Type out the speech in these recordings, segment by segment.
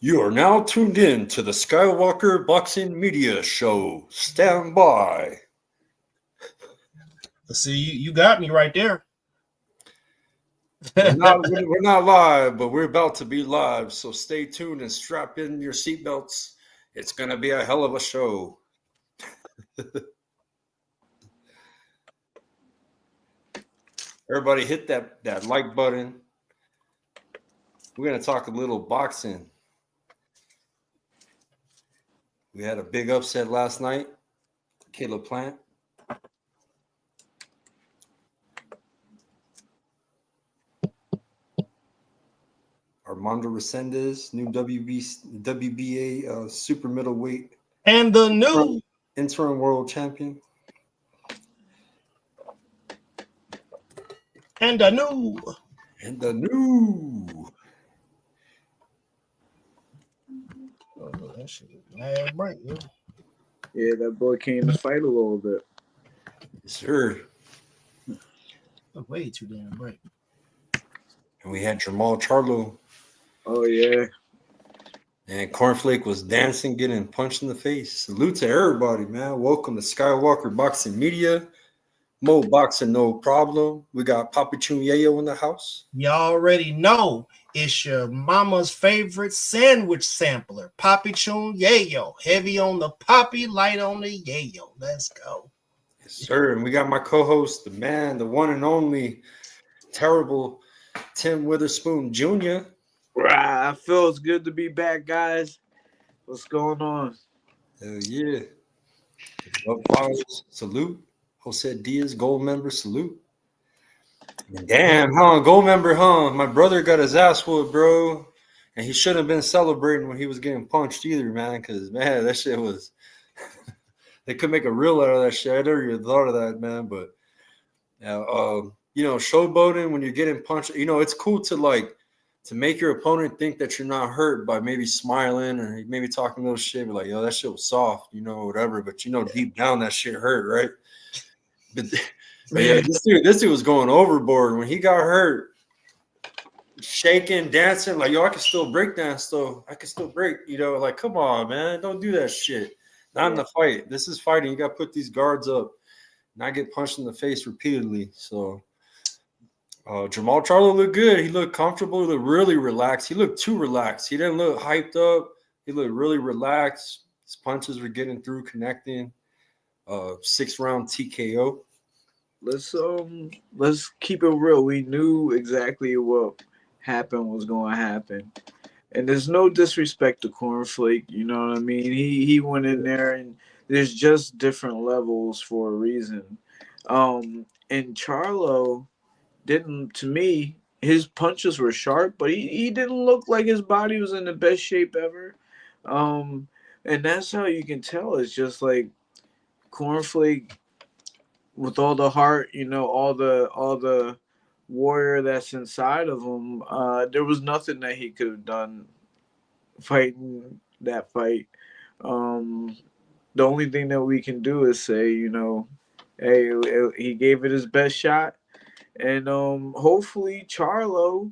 You are now tuned in to the Skywalker Boxing Media Show. Stand by. See, you got me right there. We're not live, but we're about to be live. So stay tuned and strap in your seatbelts. It's going to be a hell of a show. Everybody hit that like button. We're going to talk a little boxing. We had a big upset last night. Caleb Plant. Armando Resendiz, new WBA super middleweight. And the new interim world champion. And the new. Oh, that shit is mad bright, yo. Yeah, that boy came to fight a little bit. Yes, sir. Way too damn bright. And we had Jamal Charlo. Oh, yeah. And Cornflake was dancing, getting punched in the face. Salute to everybody, man. Welcome to Skywalker Boxing Media. Mo Boxing, no problem. We got Papi Chun Yayo in the house. Y'all already know it's your mama's favorite sandwich sampler, Papi Chun Yayo. Heavy on the Papi, light on the Yayo. Let's go. Yes, sir. And we got my co-host, the man, the one and only, terrible Tim Witherspoon Jr. Right, feels good to be back, guys. What's going on? Hell yeah. Up followers, salute. Jose Diaz, gold member, salute. And damn, gold member, my brother got his ass whooped, bro. And he shouldn't have been celebrating when he was getting punched either, man, because, man, that shit was – they could make a reel out of that shit. I never even thought of that, man. But, showboating when you're getting punched, it's cool to make your opponent think that you're not hurt by maybe smiling or maybe talking a little shit, be like, yo, that shit was soft, whatever. But deep down that shit hurt, right? But yeah, this dude was going overboard when he got hurt, shaking, dancing, like, yo, I can still break dance, though. I can still break, like, come on, man, don't do that shit. Not in the fight. This is fighting. You got to put these guards up, not get punched in the face repeatedly. So Jamal Charlo looked good. He looked comfortable. He looked really relaxed. He looked too relaxed. He didn't look hyped up. He looked really relaxed. His punches were getting through, connecting. 6-round TKO. Let's keep it real. We knew exactly what happened was going to happen, and there's no disrespect to Cornflake. You know what I mean? He went in there, and there's just different levels for a reason. And Charlo didn't. To me, his punches were sharp, but he didn't look like his body was in the best shape ever. And that's how you can tell. It's just like Cornflake, with all the heart, all the warrior that's inside of him, there was nothing that he could have done fighting that fight. The only thing that we can do is say, hey, he gave it his best shot, and hopefully Charlo,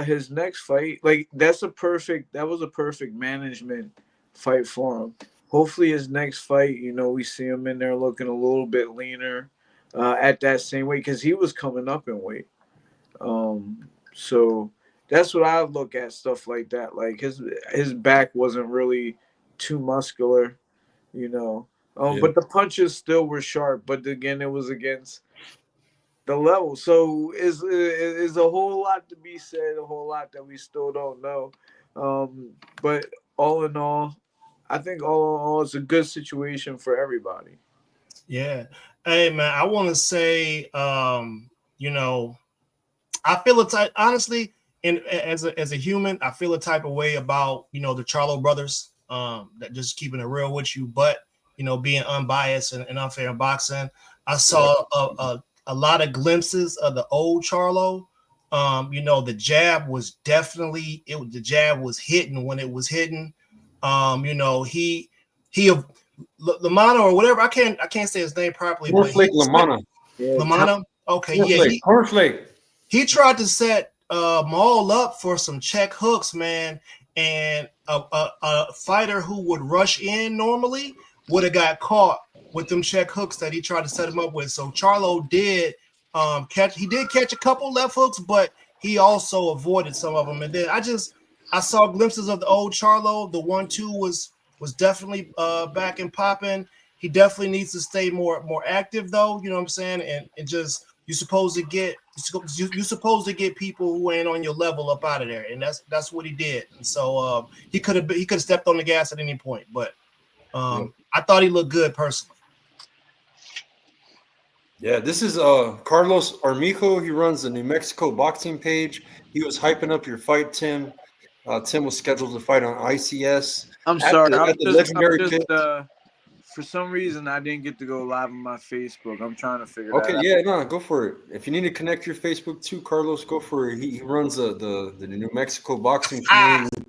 his next fight, that was a perfect management fight for him. Hopefully his next fight, we see him in there looking a little bit leaner at that same weight, because he was coming up in weight. So that's what I look at, stuff like that. Like his back wasn't really too muscular, but the punches still were sharp. But again, it was against the level. So is a whole lot to be said, a whole lot that we still don't know. But all in all, I think all in all, it's a good situation for everybody. Yeah. Hey, man, I want to say, I feel a type, honestly, as a human, I feel a type of way about, the Charlo brothers, that just keeping it real with you, but, being unbiased and unfair in boxing. I saw a lot of glimpses of the old Charlo. The jab was definitely, the jab was hitting when it was hitting. He Lamana or whatever, I can't say his name properly. Cornflake Lamana. Lamana. Okay, Cornflake. He tried to set Maul up for some check hooks, man, and a fighter who would rush in normally would have got caught with them check hooks that he tried to set him up with. So Charlo did catch a couple left hooks, but he also avoided some of them. And then I saw glimpses of the old Charlo. The 1-2 was definitely back and popping. He definitely needs to stay more active though, you know what I'm saying? And just you're supposed to get people who ain't on your level up out of there, and that's what he did. And so he could have stepped on the gas at any point, but I thought he looked good personally. Yeah, this is Carlos Armijo. He runs the New Mexico boxing page. He was hyping up your fight, Tim. Tim was scheduled to fight on ICS. I'm sorry. At the legendary pit. For some reason, I didn't get to go live on my Facebook. I'm trying to figure that out. Okay, yeah, no, go for it. If you need to connect your Facebook to Carlos, go for it. He runs the New Mexico boxing community.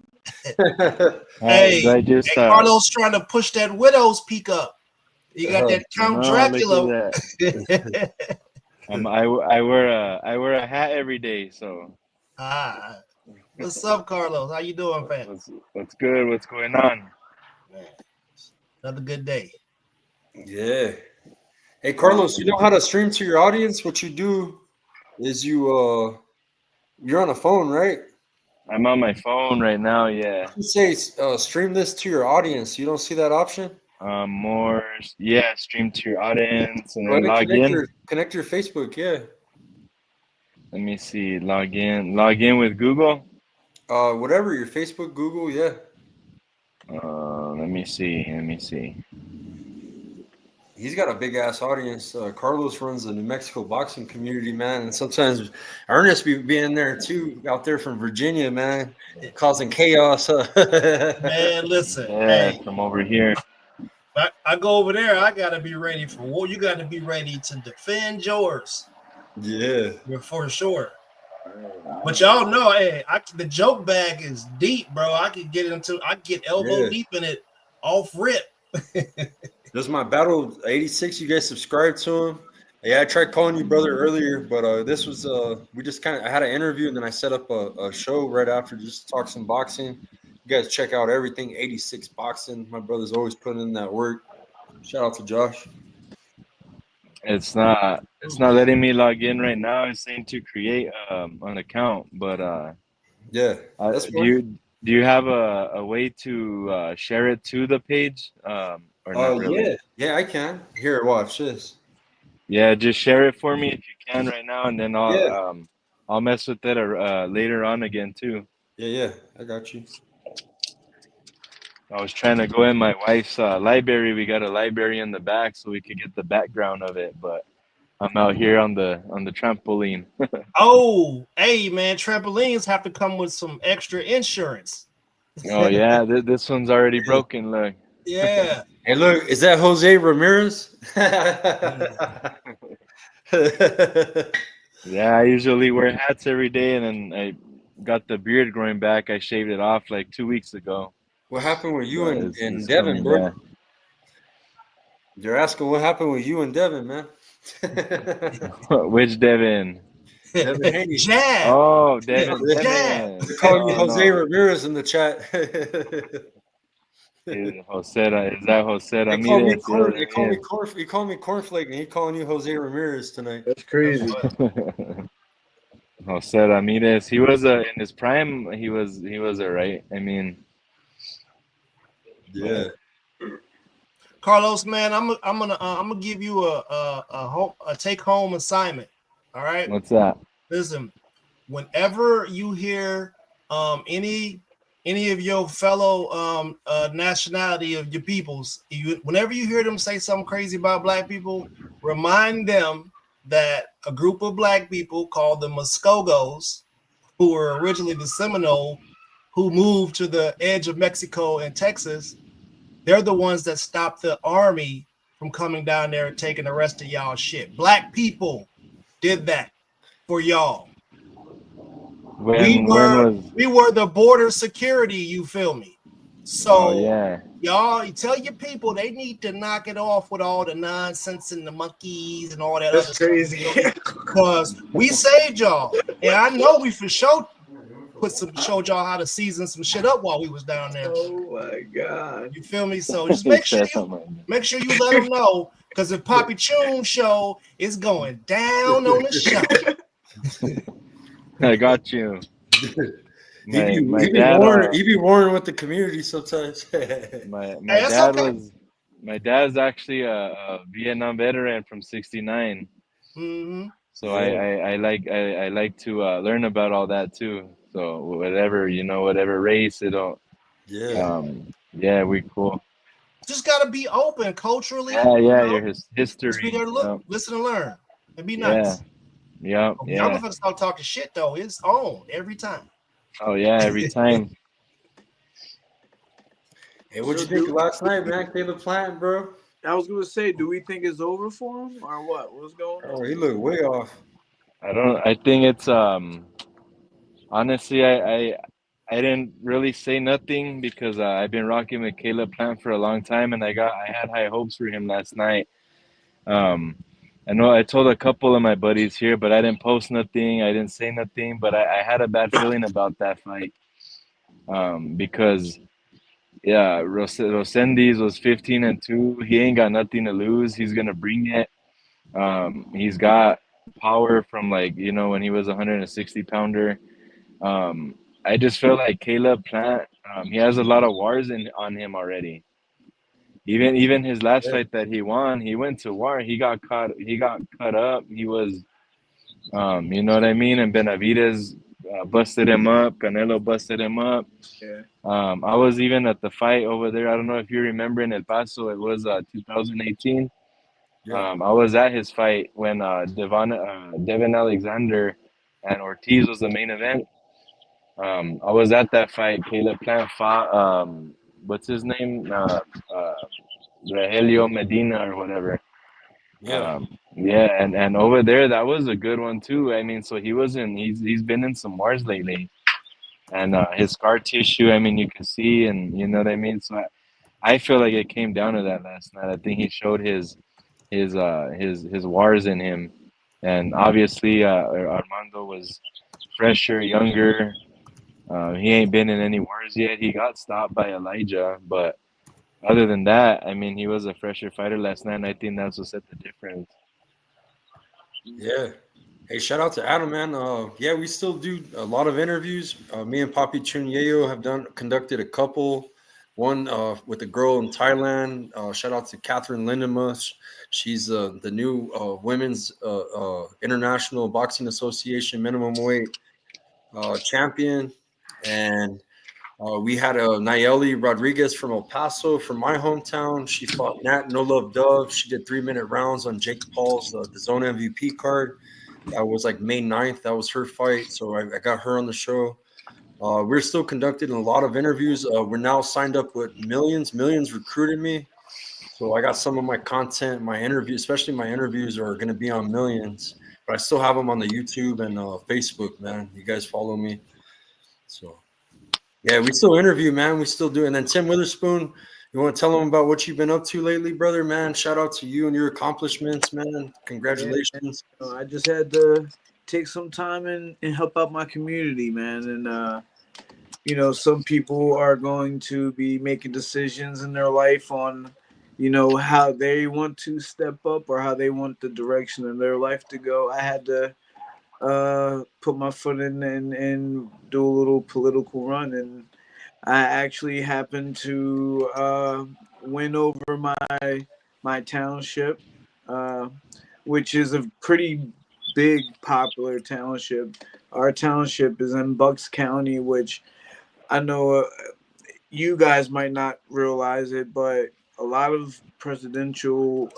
Hey, Carlos trying to push that Widow's Peak up. You got that Count Dracula. I wear a hat every day, so. What's up, Carlos? How you doing, fam? What's good? What's going on? Man, another good day. Yeah. Hey, Carlos, you know how to stream to your audience? What you do is you're on a phone, right? I'm on my phone right now, yeah. You say stream this to your audience. You don't see that option? Stream to your audience and then log in. Connect your Facebook, yeah. Let me see. Log in with Google. Whatever, your Facebook, Google, yeah. Let me see. He's got a big ass audience. Carlos runs the New Mexico boxing community, man, and sometimes Ernest be being there too, out there from Virginia, man, causing chaos. Man, listen, hey, from over here. I go over there. I gotta be ready for war. You got to be ready to defend yours. Yeah, for sure. But y'all know, hey, the joke bag is deep, bro. I get elbow deep in it off rip. This is my battle 86. You guys subscribe to him. Yeah, I tried calling you brother earlier, but this was I had an interview and then I set up a show right after just to talk some boxing. You guys check out everything 86 boxing. My brother's always putting in that work. Shout out to Josh. It's not letting me log in right now. It's saying to create an account, but yeah. Do you have a way to share it to the page? Or not really? Yeah, I can. Here, watch this. Yeah, just share it for me if you can right now, and then I'll mess with it later on again too. Yeah, I got you. I was trying to go in my wife's library. We got a library in the back, so we could get the background of it. But I'm out here on the trampoline. Oh, hey man, trampolines have to come with some extra insurance. Oh yeah, this one's already broken. Look. Yeah. Hey, look, is that Jose Ramirez? Yeah, I usually wear hats every day, and then I got the beard growing back. I shaved it off like 2 weeks ago. What happened with you and Devin, bro? Back. You're asking what happened with you and Devin, man. Which Devin? Devin Haney. Jab. Oh, Devin. They're calling you Jose Ramirez in the chat. Jose, is that Jose Ramirez? Ramirez? He called me Cornflake, and he calling you Jose Ramirez tonight. That's crazy. Jose Ramirez. He was in his prime. He was all right. I mean, yeah. Carlos, man, I'm gonna give you a take home assignment. All right. What's that? Listen, whenever you hear any of your fellow nationality of your peoples, whenever you hear them say something crazy about black people, remind them that a group of black people called the Muskogos, who were originally the Seminole, who moved to the edge of Mexico and Texas, they're the ones that stopped the army from coming down there and taking the rest of y'all shit. Black people did that for y'all. We were the border security, you feel me? So y'all tell your people they need to knock it off with all the nonsense and the monkeys and all that. That's crazy. Because we saved y'all. And I know we for sure showed y'all how to season some shit up while we was down there. Oh my God. You feel me? So just make sure you let them know, because if Poppy Chun show is going down on the show. I got you. He be warring with the community sometimes. My dad's actually a Vietnam veteran from '69. Mm-hmm. So I like to learn about all that too. So whatever race it'll. Yeah, we cool. Just gotta be open culturally. Your history. Just be there to look, listen, and learn, and be nice. Yeah. Y'all gonna start talking shit though. It's on every time. Oh yeah, every time. Hey, what'd you think of last night, man? Caleb Plant, bro. I was gonna say, do we think it's over for him or what? What's going on? Oh, he looked way off. I think it's honestly I didn't really say nothing because I've been rocking with Caleb Plant for a long time, and I had high hopes for him last night. I know I told a couple of my buddies here, but I didn't post nothing. I didn't say nothing, but I had a bad feeling about that fight because Resendiz was 15-2. He ain't got nothing to lose. He's gonna bring it. He's got power from when he was a 160 pounder. I just feel like Caleb Plant, he has a lot of wars on him already. Even his last fight that he won, he went to war. He got cut up. He was, you know what I mean? And Benavidez busted him up. Canelo busted him up. Yeah. I was even at the fight over there. I don't know if you remember in El Paso. It was 2018. I was at his fight when Devin Alexander and Ortiz was the main event. I was at that fight. Caleb Plant fought, what's his name? Rogelio Medina or whatever. And over there, that was a good one too. I mean, so he's been in some wars lately, and his scar tissue, I mean, you can see, and you know what I mean. So I feel like it came down to that last night. I think he showed his wars in him, and obviously Armando was fresher, younger. He ain't been in any wars yet. He got stopped by Elijah, but other than that, I mean, he was a fresher fighter last night, and I think that's what set the difference. Yeah. Hey, shout out to Adam, man. We still do a lot of interviews. Me and Papi Chunyeo have conducted a couple. One with a girl in Thailand. Shout out to Catherine Lindemuth. She's the new Women's International Boxing Association minimum weight champion. And we had Nayeli Rodriguez from El Paso, from my hometown. She fought Nat No Love Dove. She did 3-minute rounds on Jake Paul's the Zone MVP card. That was like May 9th. That was her fight. So I got her on the show. We're still conducting a lot of interviews. We're now signed up with millions recruited me. So I got some of my content, my interview, especially my interviews are going to be on Millions. But I still have them on the YouTube and Facebook, man. You guys follow me. So, yeah, we still interview, man. We still do. And then Tim Witherspoon, you want to tell them about what you've been up to lately, brother, man? Shout out to you and your accomplishments, man. Congratulations. Yeah, I just had to take some time and help out my community, man. And, some people are going to be making decisions in their life on, how they want to step up or how they want the direction of their life to go. I had to put my foot in and do a little political run, and I actually happened to win over my township, which is a pretty big popular township. Our township is in Bucks County, which I know you guys might not realize it, but a lot of presidential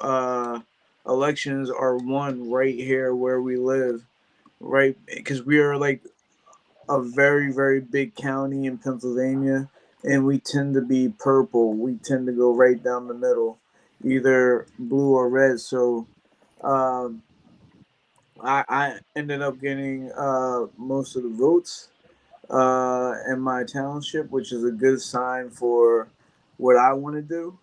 elections are won right here where we live. Right, because we are like a very, very big county in Pennsylvania, and we tend to be purple. We tend to go right down the middle, either blue or red. So I ended up getting most of the votes in my township, which is a good sign for what I want to do.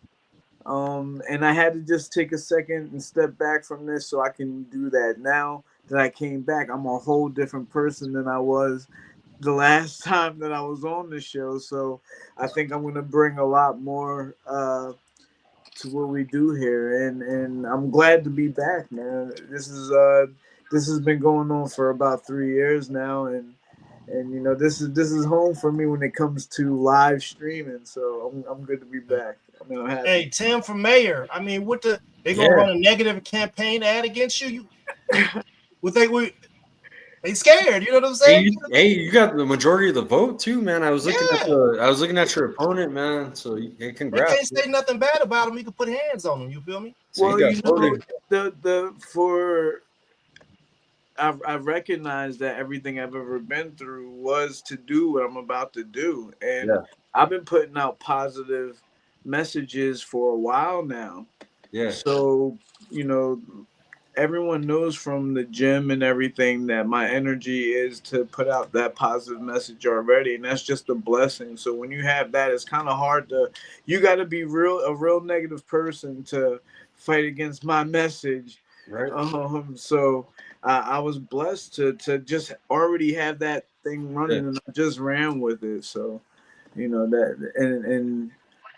And I had to just take a second and step back from this so I can do that. Now that I came back, I'm a whole different person than I was the last time that I was on the show, so I think I'm gonna bring a lot more to what we do here, and I'm glad to be back, man. This has been going on for about 3 years now, and you know this is home for me when it comes to live streaming. So I'm good to be back. I mean, I'm happy. Hey, Tim for mayor. I mean, what they gonna run a negative campaign ad against you? They scared. You know what I'm saying? You got the majority of the vote too, man. I was looking Yeah. at your opponent, man. So congrats. They can't say nothing bad about him. You can put hands on him. You feel me? So Well, you know, I recognize that everything I've ever been through was to do what I'm about to do, and I've been putting out positive messages for a while now. Yeah. So everyone knows from the gym and everything that my energy is to put out that positive message already, and that's just a blessing. So when you have that, it's kind of hard you got to be a real negative person to fight against my message. Right. So I was blessed to just already have that thing running, and I just ran with it. So that, and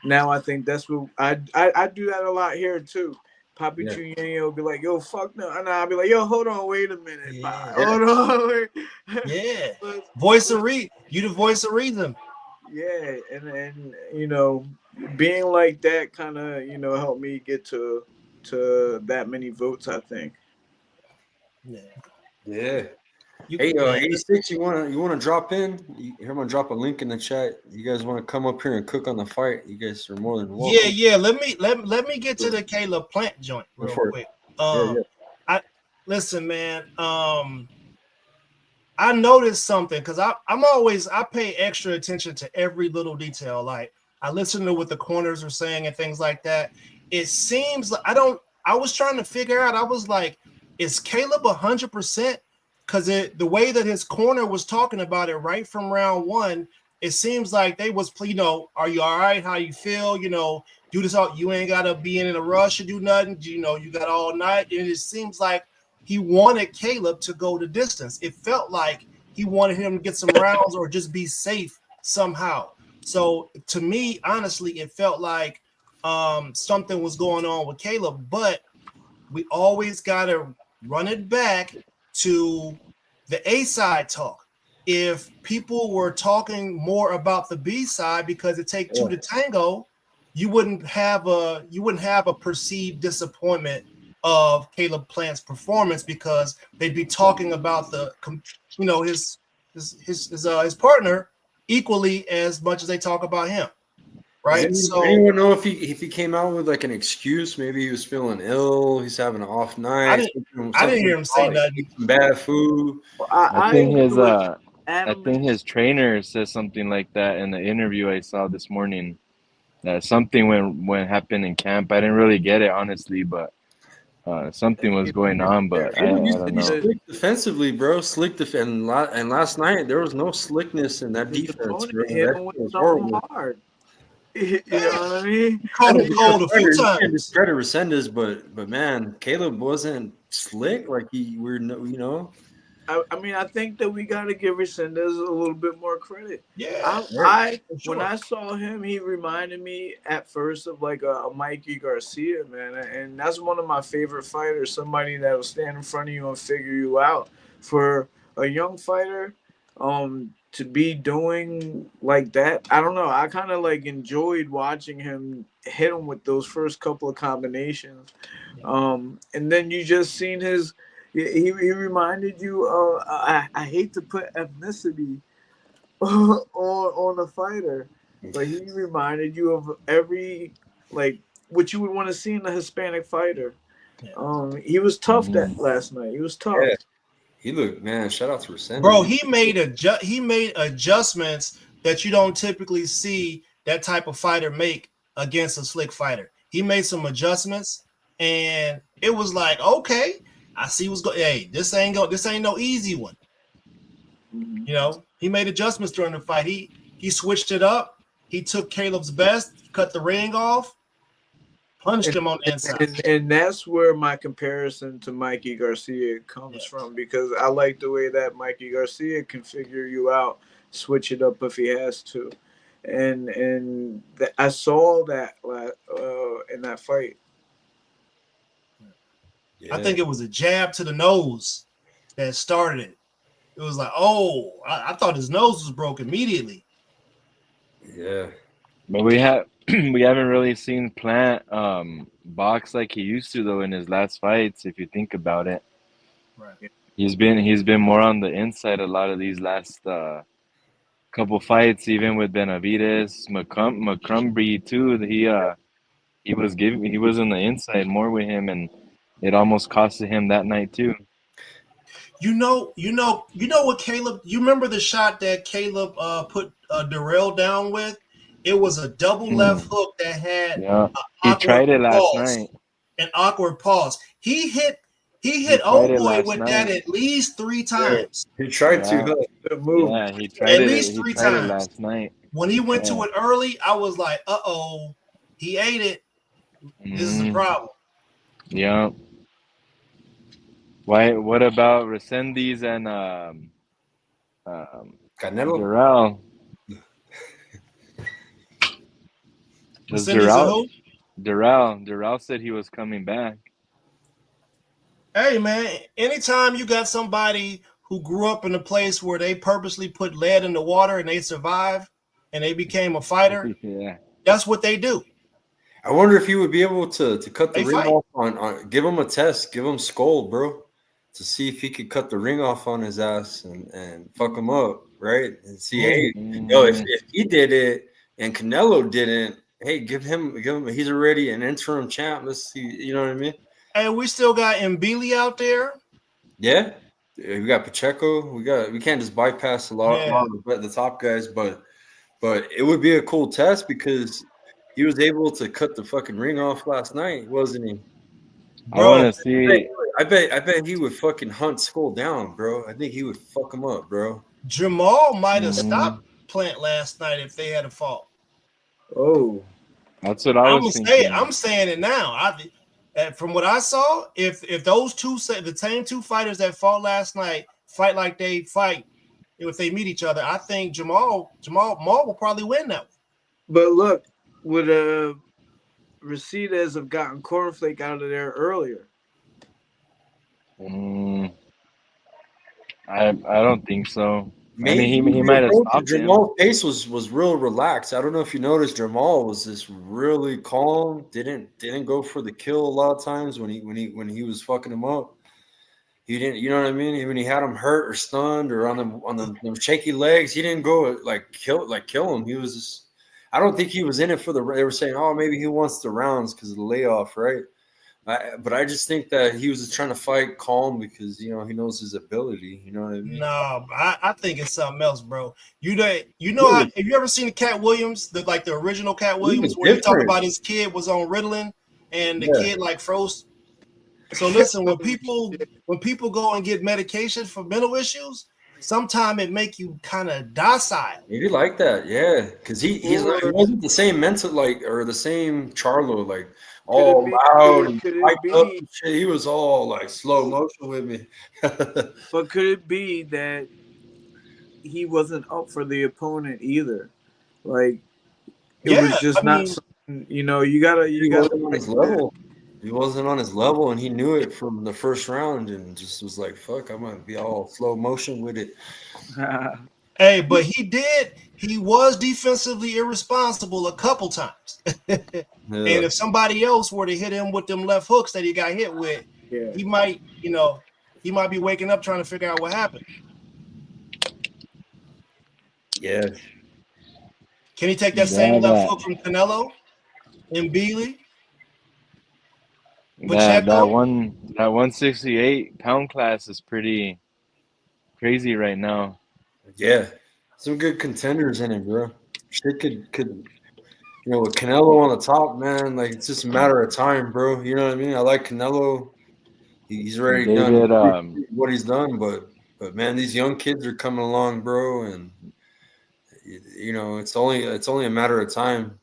now I think that's what I do that a lot here too. Papi Chuyenyo will be like, "Yo, fuck no," and I'll be like, "Yo, hold on, wait a minute, hold on, wait." Yeah, voice of reason. You the voice of reason. Yeah, and being like that kind of helped me get to that many votes, I think. Yeah. Hey, 86, you wanna drop in? I'm gonna drop a link in the chat. You guys want to come up here and cook on the fight? You guys are more than welcome. Yeah. Let me get to the Caleb Plant joint real quick. I listen, man. I noticed something because I pay extra attention to every little detail. Like I listen to what the corners are saying and things like that. It seems like I was trying to figure out. I was like, is Caleb 100%? Because the way that his corner was talking about it right from round one, it seems like they was, are you all right? How you feel? Do this all. You ain't gotta be in a rush to do nothing. You got all night. And it seems like he wanted Caleb to go the distance. It felt like he wanted him to get some rounds or just be safe somehow. So to me, honestly, it felt like something was going on with Caleb. But we always gotta run it back to the A side talk. If people were talking more about the B side because it takes two to tango, you wouldn't have a perceived disappointment of Caleb Plant's performance because they'd be talking about his partner equally as much as they talk about him. Right. Does anyone know if he came out with like an excuse? Maybe he was feeling ill. He's having an off night. I didn't hear him say nothing. Bad food. I think his trainer says something like that in the interview I saw this morning. That something when happened in camp. I didn't really get it honestly, but something was going on. But I don't know. Slick defensively, bro. And last night there was no slickness in that defense. Bro. That was horrible. Hard. You know what I mean? Called him cold a few times. Can't discredit Resendiz, but man, Caleb wasn't slick like I mean, I think that we got to give Resendiz a little bit more credit. Yeah. When I saw him, he reminded me at first of like a Mikey Garcia, man, and that's one of my favorite fighters. Somebody that will stand in front of you and figure you out. For a young fighter, to be doing like that, I don't know. I kind of like enjoyed watching him hit him with those first couple of combinations, and then you just seen his. He reminded you. I hate to put ethnicity on a fighter, but he reminded you of every what you would want to see in a Hispanic fighter. He was tough that last night. He was tough. Yeah. He looked, man. Shout out to Resendiz. Bro, he made adjustments that you don't typically see that type of fighter make against a slick fighter. He made some adjustments, and it was like, okay, I see what's going. Hey, this ain't no easy one. He made adjustments during the fight. He switched it up. He took Caleb's best, cut the ring off. Punched him on the inside. And that's where my comparison to Mikey Garcia comes from, because I like the way that Mikey Garcia can figure you out, switch it up if he has to, and I saw that in that fight. Yeah. I think it was a jab to the nose that started it. It was like, oh, I thought his nose was broke immediately. Yeah. But we haven't really seen Plant box like he used to though in his last fights. If you think about it, Right. he's been more on the inside a lot of these last couple fights, even with Benavides, McCrumbry too. He was on the inside more with him, and it almost costed him that night too. You know what, Caleb? You remember the shot that Caleb put Darrell down with? It was a double left hook that had he tried it last night. An awkward pause. He hit Old Boy with that at least 3 times. He tried to. Yeah, he tried at it. least He 3 tried times it last night. When he went to it early, I was like, "Uh-oh, he ate it. This is a problem." Yeah. Why? What about Resendiz and Canelo? Darrell? Darrell said he was coming back. Hey man, anytime you got somebody who grew up in a place where they purposely put lead in the water and they survived and they became a fighter, that's what they do. I wonder if he would be able to cut the They ring fight. off on give him a test, give him Skull, bro, to see if he could cut the ring off on his ass and fuck him up, right? And see, hey, yo, if he did it and Canelo didn't, hey, give him. He's already an interim champ. Let's see, you know what I mean? Hey, we still got Mbili out there. Yeah, we got Pacheco. We can't just bypass a lot of the top guys, but it would be a cool test because he was able to cut the fucking ring off last night, wasn't he? Bro, I want to see. I bet he would fucking hunt Skull down, bro. I think he would fuck him up, bro. Jamal might have stopped Plant last night if they had a fault. Oh, that's what I was thinking. I'm saying it now. From what I saw, if those the same 2 fighters that fought last night fight like they fight if they meet each other, I think Jamal will probably win that one. But look, would Resendiz have gotten Cornflake out of there earlier? I don't think so. Maybe I mean, he might have stopped him. Jamal's pace was real relaxed. I don't know if you noticed. Jamal was just really calm. Didn't go for the kill a lot of times when he was fucking him up. He didn't, you know what I mean? When he had him hurt or stunned or on the shaky legs, he didn't go kill him. He was just. I don't think he was in it for the. They were saying, oh, maybe he wants the rounds because of the layoff, right? But I just think that he was just trying to fight calm because he knows his ability. You know what I mean? No, I think it's something else, bro. Have you ever seen the Cat Williams, the original Cat Williams, where he talked about his kid was on Ritalin and the kid froze? So listen, when people go and get medication for mental issues, sometimes it make you kind of docile. Maybe like that, yeah, because he wasn't the same mental or the same Charlo all loud and hyped up and shit. He was all slow motion with me. But could it be that he wasn't up for the opponent either? It was just something, you gotta on his level. He wasn't on his level, and he knew it from the first round, and just was like, "Fuck, I'm gonna be all slow motion with it." Hey, but he was defensively irresponsible a couple times. And if somebody else were to hit him with them left hooks that he got hit with, he might be waking up trying to figure out what happened. Yeah. Can he take that same left hook from Canelo and Bealey? That 168 pound class is pretty crazy right now. Yeah, some good contenders in it, bro. Shit could with Canelo on the top, man. It's just a matter of time, bro. You know what I mean? I like Canelo. He's already done what he's done, but man, these young kids are coming along, bro, and it's only a matter of time.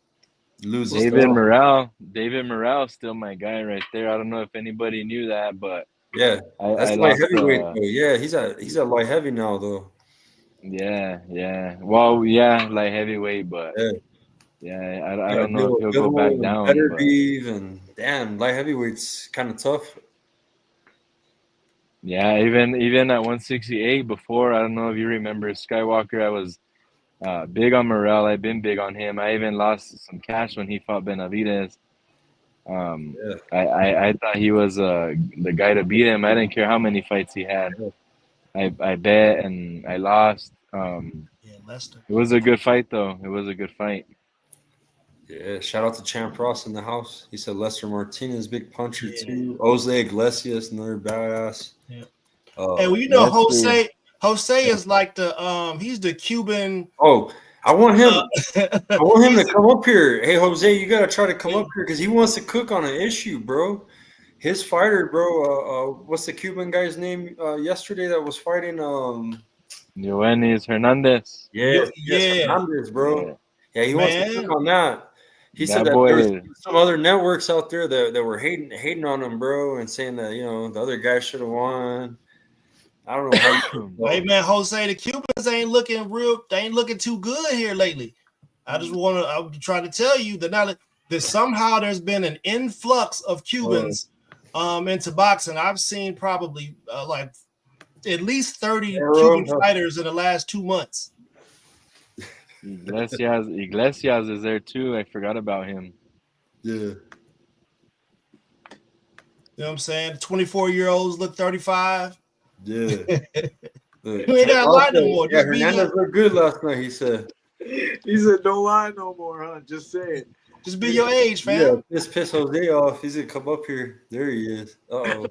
Loses. David Morale, still my guy right there. I don't know if anybody knew that, but Yeah, that's I light lost. heavyweight though. Yeah, he's at light heavy now though. Yeah. Well, yeah, like heavyweight, but Yeah, yeah, I yeah. don't know if he'll go Bill back and down, but Beterbiev and damn, light heavyweight's kind of tough. yeah, even at 168 before, I don't know if you remember Skywalker. I was big on Morel. I've been big on him. I even lost some cash when he fought Benavidez. Yeah, I thought he was the guy to beat him. I didn't care how many fights he had. yeah. I bet and I lost. Yeah, Lester. It was a good fight though. It was a good fight. Yeah, shout out to Champ Ross in the house. He said Lester Martinez, big puncher Yeah. too. Jose Iglesias, another badass. Yeah. Uh, Hey, well, you know, Lester. Jose is like he's the Cuban. oh, I want him. I want him He's to come up here. Hey, Jose, you gotta try to come up here because he wants to cook on an issue, bro. His fighter, bro. What's the Cuban guy's name? Yesterday that was fighting. Yoenis Hernandez. Yes, yeah, Hernandez, bro. Yeah, he wants to cook man. on that. He said That that there was boy. some other networks out there that were hating on him, bro, and saying that the other guy should have won. I don't know how. Hey, man, Jose, the Cubans ain't looking real. They ain't looking too good here lately. I'm trying to tell you that somehow there's been an influx of Cubans into boxing. I've seen probably like at least 30 Cuban fighters in the last 2 months. Iglesias is there too. I forgot about him. Yeah. You know what I'm saying? 24-year-olds look 35. Yeah. You ain't got a lot no more. Yeah, Hernandez looked good last night, he said. He said, "Don't lie no more, huh? Just say it. Just be your age, fam." Yeah, just piss Jose off. He's gonna come up here. There he is. Uh-oh.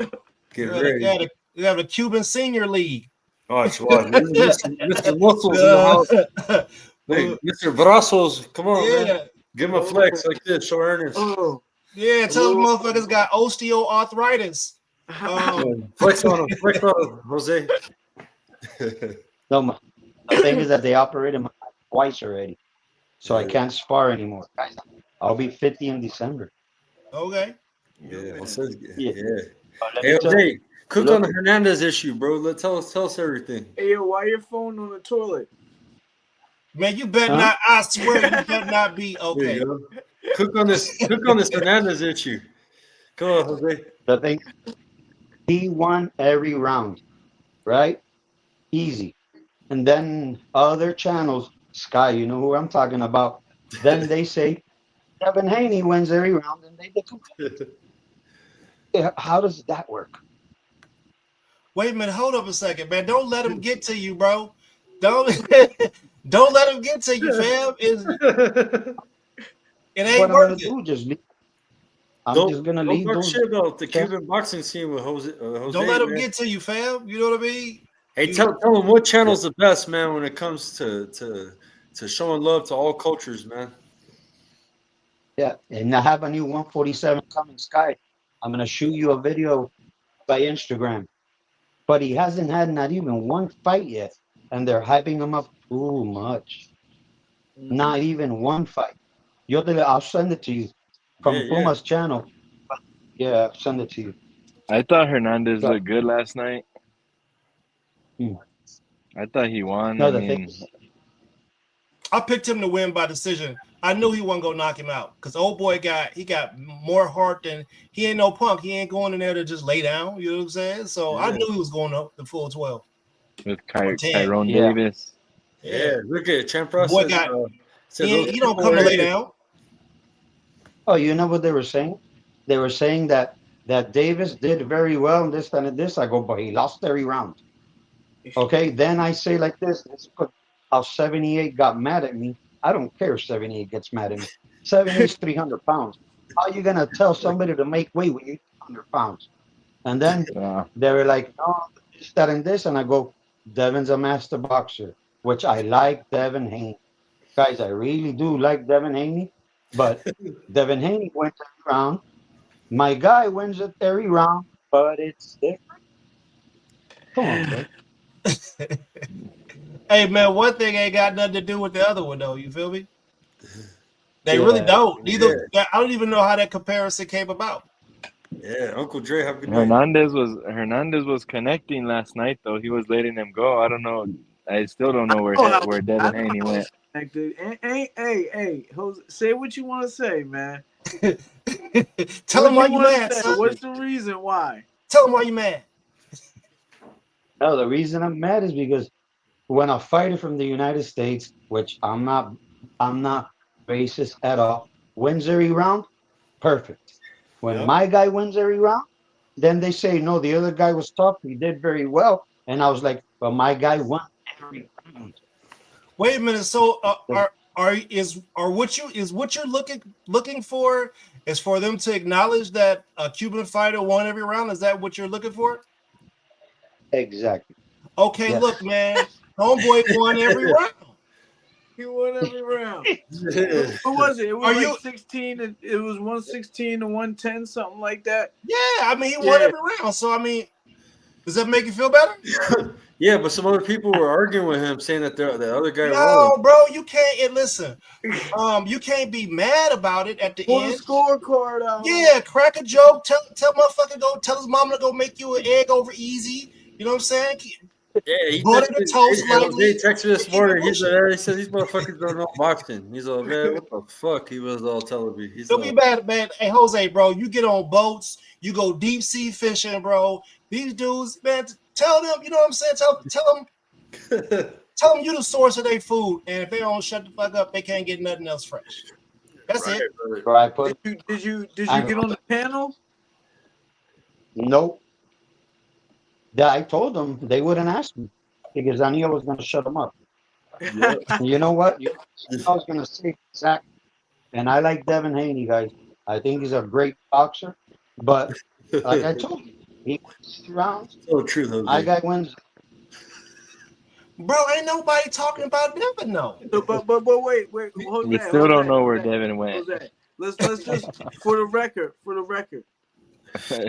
Get ready. You have a Cuban Senior League. Watch. Mr. Muscles in the house. Hey, Mr. Brazos, come on, man. Give him a flex like this. Show Ernest. Yeah, tell them motherfuckers got osteoarthritis. Flex on him, Jose. No, the thing is that they operated my twice already, so I can't spar anymore. I'll be 50 in December. Okay. Yeah. Yeah. Hey, Jose, cook on the Hernandez issue, bro. Tell us everything. Hey, yo, why your phone on the toilet? Man, you better not. I swear, you better not be okay. Cook on this Hernandez issue. Come on, Jose. The thing, he won every round, right? Easy. And then other channels, Sky, you know who I'm talking about. Then they say Devin Haney wins every round, and they how does that work? Wait a minute, hold up a second, man. Don't let him get to you, bro. Don't let him get to you, fam. It ain't working. I'm just gonna leave. Don't talk shit about the Cuban boxing scene with Jose. Don't let him get to you, fam. You know what I mean? Hey, tell him what channel's the best, man, when it comes to showing love to all cultures, man. Yeah, and I have a new 147 coming, Sky. I'm gonna shoot you a video by Instagram, but he hasn't had not even one fight yet, and they're hyping him up too much. Not even one fight. I'll send it to you from Puma's channel. Yeah, I'll send it to you. I thought Hernandez looked good last night. I thought he won. I picked him to win by decision. I knew he wasn't gonna knock him out because old boy got more heart than he ain't no punk. He ain't going in there to just lay down. You know what I'm saying? So I knew he was going up the full 12 with Tyrone Davis. Yeah, look at Champ Ross. Boy he don't come to lay down. Oh, you know what they were saying? They were saying that Davis did very well in this and this. I go, but he lost every round. Okay, then I say like this. How 78 got mad at me. I don't care if 78 gets mad at me. 78 is 300 pounds. How are you going to tell somebody to make weight when you're 300 pounds? And then they were like, no, this, that, and this. And I go, Devin's a master boxer, which I like Devin Haney. Guys, I really do like Devin Haney. But Devin Haney wins every round. My guy wins at every round, but it's different. Come on, bro. Hey man, one thing ain't got nothing to do with the other one though. You feel me? They really Yeah. don't. Neither. I don't even know how that comparison came about. Yeah, Uncle Dre, have a good night. Hernandez was connecting last night though. He was letting him go. I don't know. I still don't know where Devin Haney went. Hey, Jose, say what you want to say, man. Tell him why you mad, son. What's the reason why? Tell him why you mad. No, the reason I'm mad is because when a fighter from the United States, which I'm not racist at all, wins every round, perfect. When Yep. my guy wins every round, then they say no, the other guy was tough, he did very well, and I was like, but my guy won every round. Wait a minute. So what you're looking for is for them to acknowledge that a Cuban fighter won every round? Is that what you're looking for? Exactly. Okay, Yes. look, man, homeboy won every round. He won every round. Yeah. What was it? It was Are like you- 16. It was 116 to 110, something like that. Yeah, I mean, he won every round. So I mean, does that make you feel better? Yeah, but some other people were arguing with him, saying that the other guy No, won. bro, you can't. And listen, you can't be mad about it at the Pull the end. scorecard out. Yeah, crack a joke. Tell motherfucker tell his mama to go make you an egg over easy. You know what I'm saying? Yeah, he Butter the toast lightly. texted me this Keep it morning. He pushing. said these motherfuckers don't know boxing. He's like, man, what the fuck? He was all telling me. He's Don't be bad, man. Hey, Jose, bro, you get on boats, you go deep sea fishing, bro. These dudes, man, tell them, you know what I'm saying? Tell them you the source of their food, and if they don't shut the fuck up, they can't get nothing else fresh. That's it. Right, Did you get on the panel? Nope. I told them they wouldn't ask me because I knew I was going to shut them up. Yeah. You know what? I was going to say exactly. And I like Devin Haney, guys. I think he's a great boxer. But like I told you, he wins 3 rounds. So true, Jose. My guy wins. Bro, ain't nobody talking about Devin, no. But wait, Jose, We still don't know where Jose, Devin went. Jose, let's just for the record,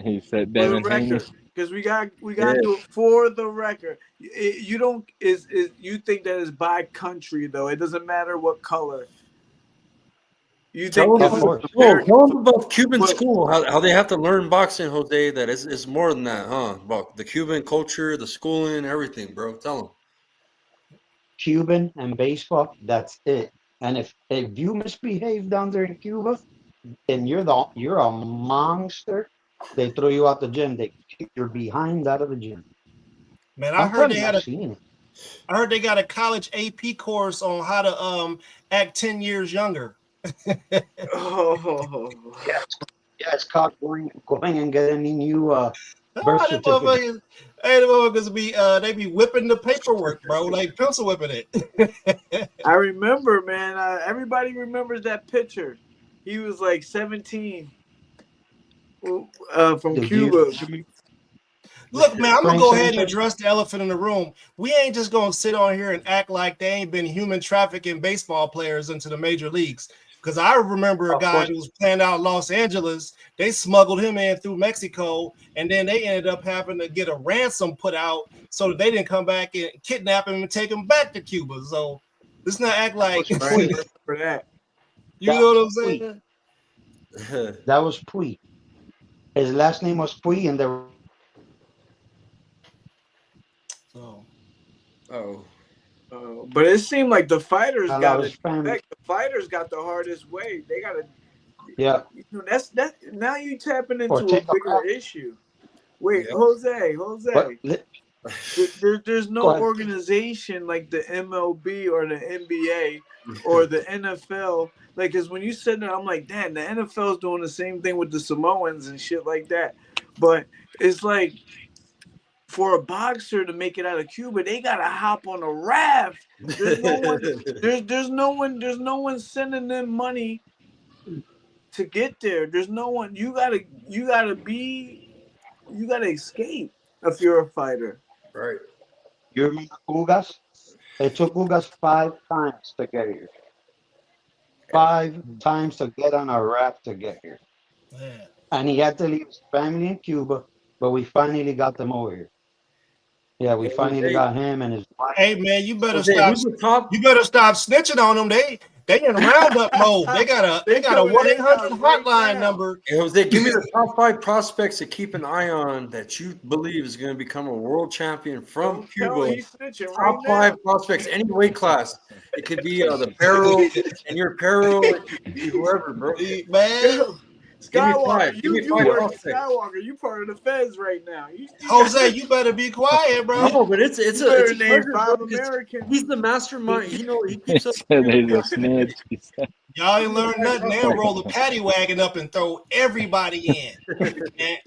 He said for the Devin Haney. record, because we got to do it for the record. You don't you think that is by country though? It doesn't matter what color. You think Tell this them, is American? about Cuban But- school, how they have to learn boxing, Jose, that it's more than that, huh? About the Cuban culture, the schooling, everything, bro. Tell them. Cuban and baseball, that's it. And if you misbehave down there in Cuba, and you're a monster, they throw you out the gym. They kick your behind out of the gym. Man, I heard they got a college AP course on how to act 10 years younger. Oh, Yeah, it's called going and getting a new birth The certificate. motherfuckers they be whipping the paperwork, bro, like pencil whipping it. I remember, man. Everybody remembers that picture. He was like 17 from Cuba. Look, man, I'm gonna go ahead and address the elephant in the room. We ain't just gonna sit on here and act like they ain't been human trafficking baseball players into the major leagues. Because I remember a guy who was playing out in Los Angeles. They smuggled him in through Mexico, and then they ended up having to get a ransom put out so that they didn't come back and kidnap him and take him back to Cuba. So let's not act like for that. You know what I'm saying? That was Puy. His last name was Puy, and they were. But it seemed like the fighters got it. family. The fighters got the hardest way. They got to. Yeah. You know, that's now you tapping into Or a take a bigger back. issue. Wait, Yep. Jose. There's no Go ahead. organization like the MLB or the NBA or the NFL. Like, because when you said that, I'm like, damn, the NFL's doing the same thing with the Samoans and shit like that. But it's like, for a boxer to make it out of Cuba, they gotta hop on a raft. There's no one. There's no one sending them money to get there. There's no one. You gotta escape if you're a fighter. Right. You remember Ugas? It took Ugas 5 times to get here. 5 times to get on a raft to get here. Yeah. And he had to leave his family in Cuba, but we finally got them over here. Yeah, we finally got him and his wife. Hey man, you better Jose, stop. who's the top? You better stop snitching on them. They in roundup mode. They got a 1-800 hotline number. Hey, Jose, give me the top 5 prospects to keep an eye on that you believe is going to become a world champion from Cuba. He's snitching Top right 5 prospects, any weight class. It could be the Perro and your Perro. It could be whoever, bro. Man, Skywalker, Give me you five work prospects. Skywalker. You part of the feds right now. Jose, you better be quiet, bro. No, but it's a name pleasure, 5 bro, because Americans. he's the mastermind. He He keeps up. said he's a snitch. He said, Y'all ain't learned nothing. They'll roll the paddy wagon up and throw everybody in.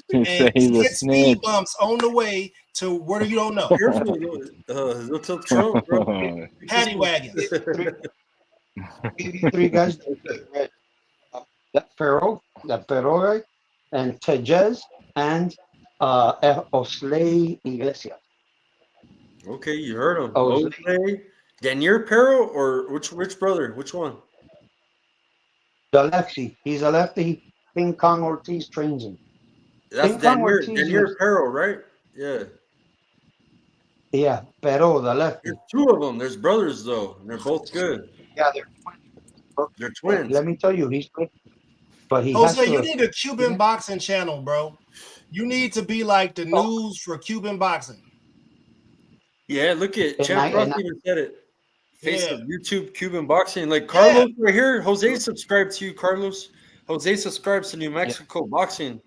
he said he's a Hit snitch. speed bumps on the way to where you don't know. Careful, he'll tell Trump, bro. Paddy wagons. Three guys. That Perro, right? And Tejez and Osley Iglesias. Okay, you heard him. Osley. Osley. Daniel Perro or which brother? Which one? The lefty. He's a lefty. King Kong Ortiz trains him. That's Daniel Perro, right? Yeah. Yeah, Perro, the lefty. There's 2 of them. There's brothers though, and they're both good. Yeah, They're twins. Let me tell you, he's good. But he Jose, has to, you need a Cuban boxing channel, bro. You need to be like the news for Cuban boxing. Yeah, look at Champ Ross even said it. Face of YouTube Cuban boxing. Like Carlos right here. Jose subscribed to you, Carlos. Jose subscribes to New Mexico boxing.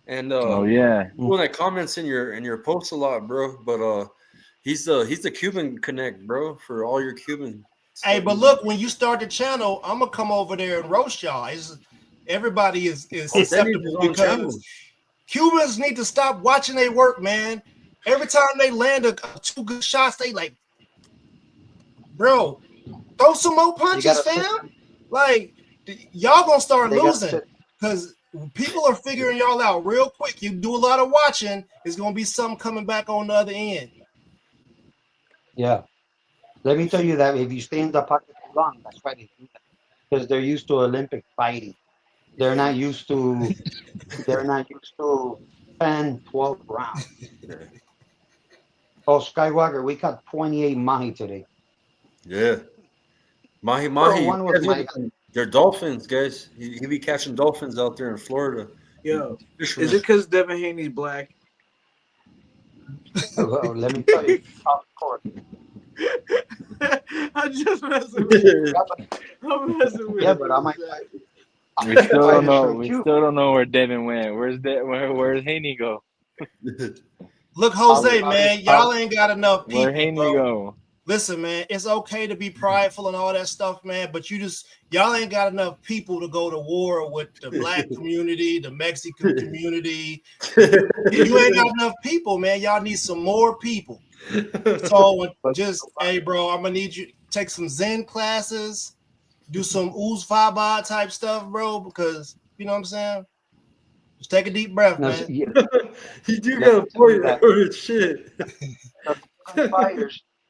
And Oh yeah. one that comments in your posts a lot, bro. But he's the Cuban connect, bro, for all your Cuban stuff. Hey, but look, when you start the channel, I'm gonna come over there and roast y'all. Everybody is susceptible because Cubans need to stop watching their work, man. Every time they land 2 good shots, they like, bro, throw some more punches, fam. Like, y'all gonna start losing because people are figuring y'all out real quick. You do a lot of watching, there's gonna be something coming back on the other end. Yeah. Let me tell you that if you stay in the pocket too long, that's why they do that. Because they're used to Olympic fighting. They're not used to 10, 12 rounds. Oh, Skywalker, we got 28 mahi today. Yeah. Mahi. One was They're dolphins, guys. He be catching dolphins out there in Florida. Yo, is it because Devin Haney's black? Well, let me tell you. Of course. I'm just messing with you. I'm messing with you. Yeah, but I might. We still don't know. We still don't know where Devin went. Where's Haney go? Look, Jose, man, y'all ain't got enough people. Where Haney go? Listen, man, it's okay to be prideful and all that stuff, man, but y'all ain't got enough people to go to war with the black community, the Mexican community. You ain't got enough people, man. Y'all need some more people. So hey, bro, I'm gonna need you to take some Zen classes, do some Uz Faba type stuff, bro, because you know what I'm saying? Just take a deep breath, man. You do got a point. That shit.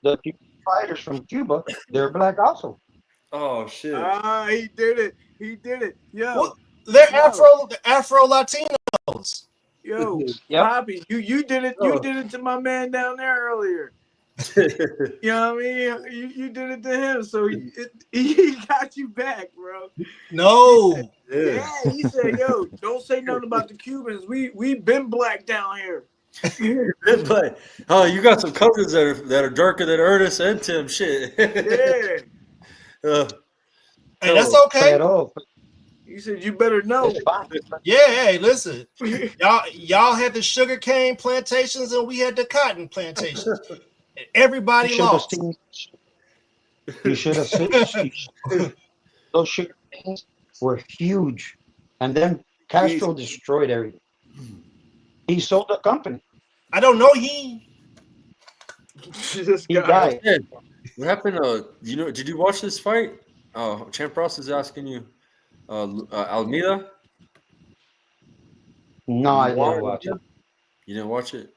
The fighters from Cuba, they're black also. Oh shit! He did it. Yo, well, they're Afro Latinos. Yo, Poppy, you did it. You did it to my man down there earlier. You know what I mean? You did it to him, so he got you back, bro. No. He said, "Yo, don't say nothing about the Cubans. We been black down here." But you got some cousins that are darker than Ernest and Tim. Shit. Hey, that's okay. He said, "You better know." Yeah. Hey, listen. Y'all had the sugar cane plantations and we had the cotton plantations. Everybody lost. You should have seen those sugar canes were huge, and then Castro destroyed everything. He sold the company. I don't know he died. What happened? Did you watch this fight? Champ Ross is asking you. Almeida? No, I didn't watch it. You didn't watch it?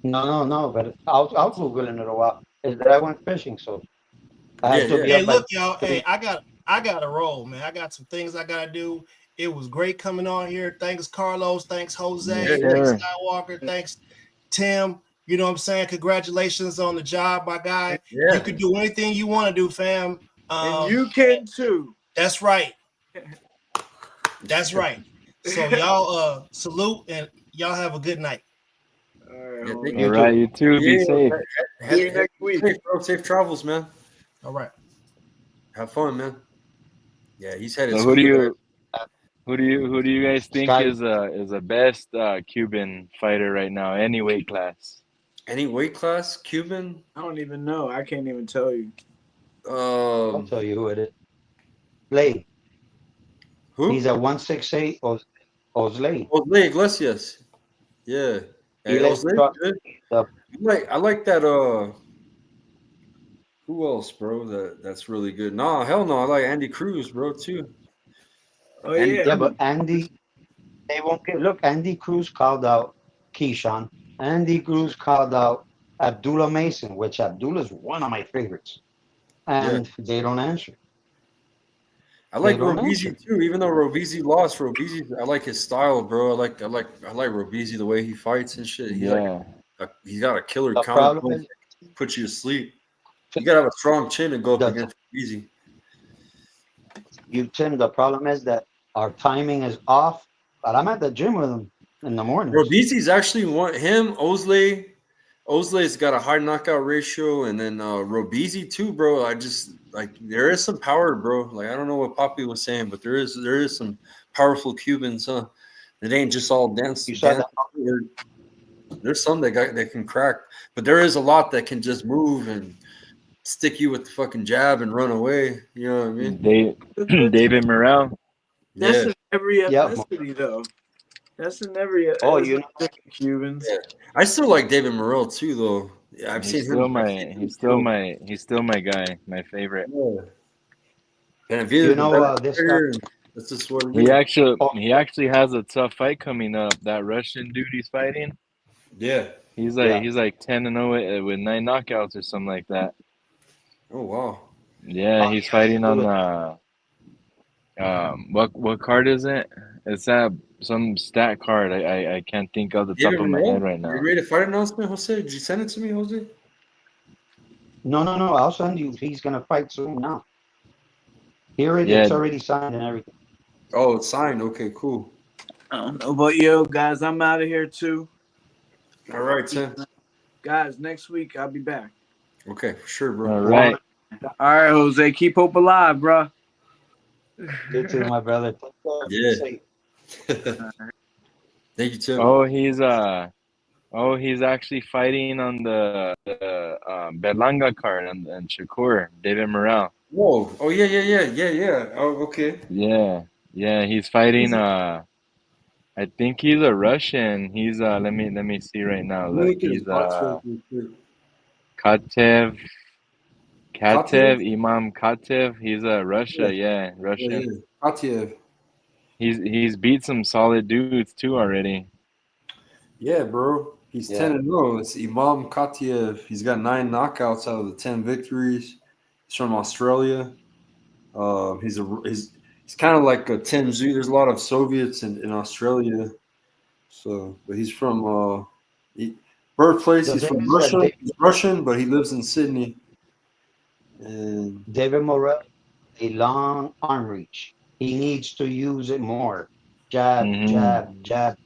No. But I was Googling it a while. Is that I went fishing, so I have to be. Hey, look, y'all. Hey, I got to roll, man. I got some things I gotta do. It was great coming on here. Thanks, Carlos. Thanks, Jose. Thanks, Skywalker. Thanks, Tim. You know what I'm saying? Congratulations on the job, my guy. You can do anything you want to do, fam. And you can too. That's right. That's right. So y'all salute and y'all have a good night. All right, Yeah, homie. thank All You right, too. you too. Be safe. See you next week. Safe, bro. Safe travels, man. All right. Have fun, man. Yeah, he's headed So scuba. who do you guys think Sky. is the best Cuban fighter right now? Any weight class? Any weight class, Cuban? I don't even know. I can't even tell you. I'll Um, tell you who it is. Slade. He's who? at 168 or Slade. Jose Iglesias. Yeah. He Hey, left Jose, good. the I like that. Who else, bro? That's really good. No, hell no. I like Andy Cruz, bro, too. Oh Andy yeah. yeah, Cruz. but Andy, they won't get. Look, Andy Cruz called out Keyshawn. Andy Cruz called out Abdullah Mason, which Abdullah is one of my favorites, Yeah. and they don't answer. I They like don't answer. Robezy too, even though Robezy lost. Robezy, I like his style, bro. I like Robezy the way he fights and shit. Yeah. He's got a killer The counter problem punch is that puts you to sleep. You gotta have a strong chin to go up the against Robezy. Tim. The problem is that our timing is off. But I'm at the gym with him in the mornings. Robezy's actually one him, Osley. Osley's got a high knockout ratio, and then Robezy too, bro. I just like there is some power, bro. Like I don't know what Poppy was saying, but there is some powerful Cubans, huh? It ain't just all dance. You saw that? There's some that can crack, but there is a lot that can just move and stick you with the fucking jab and run away. You know what I mean? David Morrell. That's Yeah. in every Yeah. ethnicity, though. That's in every Oh, you know, Cubans. Yeah. I still like David Morrell too, though. Yeah, I've He's seen still him. I've my seen him he's still my he's still my guy, my favorite. Yeah. And you the know better this guy. player, that's just what it is. Oh, He actually has a tough fight coming up. That Russian dude he's fighting. Yeah. yeah. He's like 10-0 with 9 knockouts or something like that. Oh wow. Yeah, Oh, he's he has to fighting do it. on what card is it? It's that some stat card. I can't think of the top David of my head Morrell, right are you now. ready to fight announcement, Jose? Did you send it to me, Jose? No. I'll send you. He's gonna fight soon now. Yeah, It's already signed and everything. Oh, it's signed. Okay, cool. I don't know, but yo, guys, I'm out of here too. All right, Tim. Guys, next week I'll be back. Okay, for sure, bro. all right. All right, Jose, keep hope alive, bro. You too, my brother. Take care. Be Yeah. safe. Thank you, Tim. He's actually fighting on the Berlanga card and Shakur, David Morrell. Whoa. Oh yeah. Oh, okay. Yeah, he's fighting I think he's a Russian. He's let me see right now. Let me Look, look at his he's box real quick. Katev Katiev? Imam Katev. He's a Russia, Yeah, Russian. yeah. Katiev. He's beat some solid dudes too already. Yeah, bro. He's Yeah. 10-0. It's Imam Katiev. He's got 9 knockouts out of the 10 victories. He's from Australia. He's kind of like a Tim Zoo. There's a lot of Soviets in Australia. So, but he's from birthplace. The He's thing from is that Russia. He's Russian, but he lives in Sydney. And David Morrell, a long arm reach. He needs to use it more. Jab, Hmm jab, jab.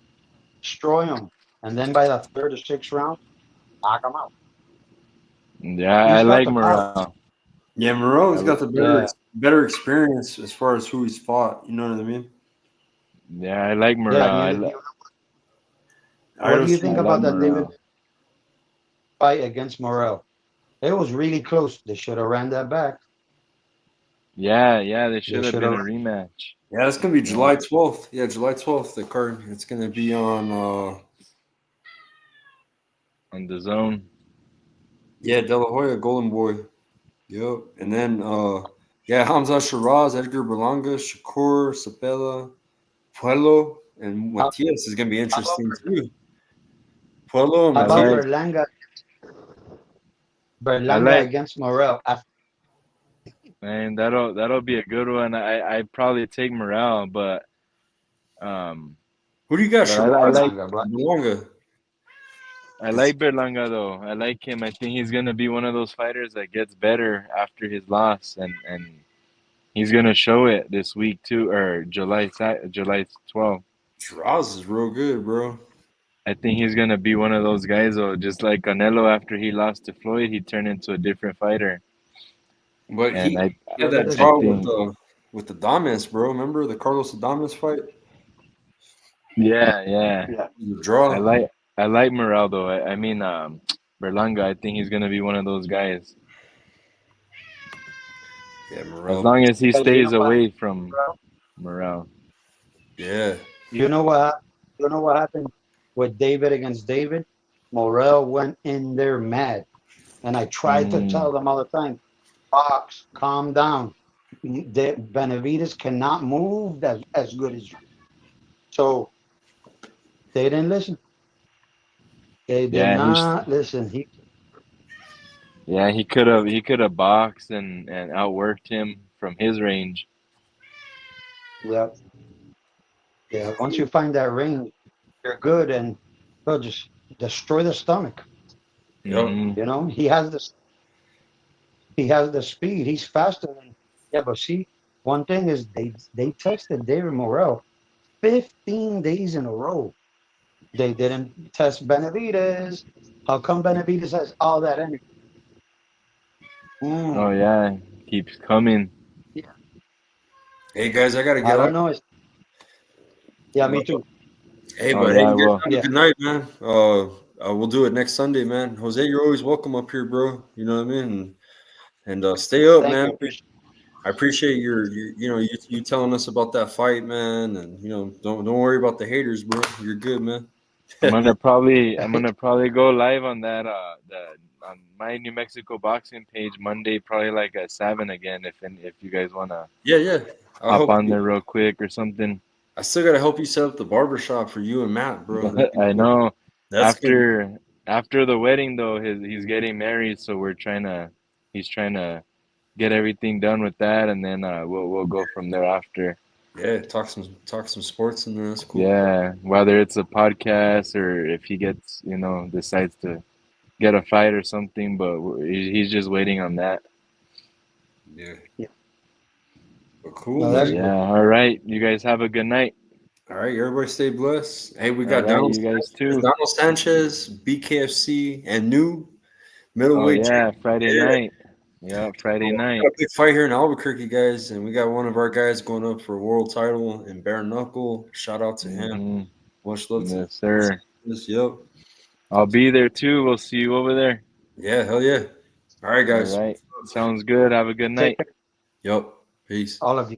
Destroy him. And then by the third or sixth round, knock him out. Yeah, I He's got like the power. Morale. yeah, Moreau's got the Yeah. better experience as far as who he's fought. You know what I mean? Yeah, I like Yeah. Morale. What do you I think like about that David Morale. fight against Morrell? It was really close. They should have ran that back. Yeah, they They should have should been have. a rematch. Yeah, it's gonna be Yeah, July 12th. Yeah, July 12th. The card. It's gonna be on. on the zone. Yeah, De La Hoya, Golden Boy. Yep. And then Hamza Shiraz, Edgar Berlanga, Shakur, Sapela, Puello, and How, Matias is gonna be how about interesting too. Puello and how I about like Matias. I Berlanga like against Morrell? man, that'll be a good one. I'd probably take Morale, but um Who do you got? I Shiraz like Berlanga, or Berlanga? I like Berlanga though. I like him. I think he's gonna be one of those fighters that gets better after his loss, and he's gonna show it this week too, or July 12th. Shiraz is real good, bro. I think he's gonna be one of those guys though, just like Canelo after he lost to Floyd, he turned into a different fighter. But And he I had that I draw think with the Damas, bro. Remember the Carlos Adames fight? yeah, Yeah. The I draw. like Morel though. I mean Berlanga, I think he's gonna be one of those guys. Yeah, As Morel. long as he Because you know stays what, away from Morel. Yeah. you know what, you know what happened with David against David. Morel went in there mad, and I tried to Mm. tell them all the time, Fox, calm down. Benavides cannot move as good as you. So they didn't listen. They did Yeah, not listen. he could have boxed and outworked him from his range. Yeah, yeah. Once you find that range, you're good, and they'll just destroy the stomach. Yep. Hmm. You know, he has the speed. He's faster than. Yeah, but see, one thing is they tested David Morrell 15 days in a row. They didn't test Benavides. How come Benavides has all that energy? Oh Mm, yeah, keeps coming. yeah, Hey guys, I gotta I get don't out. know. Yeah, me too. Hey, Oh but hey, yeah, you guys well, have a Yeah, good night, man. We'll do it next Sunday, man. Jose, you're always welcome up here, bro. You know what I mean? And stay up, thank man. you. Appreciate. I appreciate you telling us about that fight, man. And don't worry about the haters, bro. You're good, man. I'm gonna probably go live on that the on my New Mexico boxing page Monday, probably like at 7 again. If you guys wanna Yeah, yeah. I'll hop help on you. there real quick or something. I still gotta help you set up the barbershop for you and Matt, bro. I know. That's good. After the wedding though, he's getting married, so he's trying to get everything done with that, and then we'll go from there after. Yeah, talk some sports, and that's cool. Yeah, whether it's a podcast or if he gets, decides to get a fight or something, but he's just waiting on that. Yeah, Yeah, but cool, no, But that's man. yeah, cool. all right, you guys have a good night. All right, everybody stay blessed. Hey, we All got right, you guys too. Donald Sanchez, BKFC, and new Oh middleweight yeah, champion. Friday Yeah, night. Yeah, Friday we got night. a big fight here in Albuquerque, guys, and we got one of our guys going up for a world title in bare knuckle. Shout out to him. Hmm. Much love to Yes, sir. this. Yep. I'll be there too. We'll see you over there. Yeah, hell yeah. All right, All guys. right. Sounds good. Have a good Take night. care, Yep. Peace. all of you.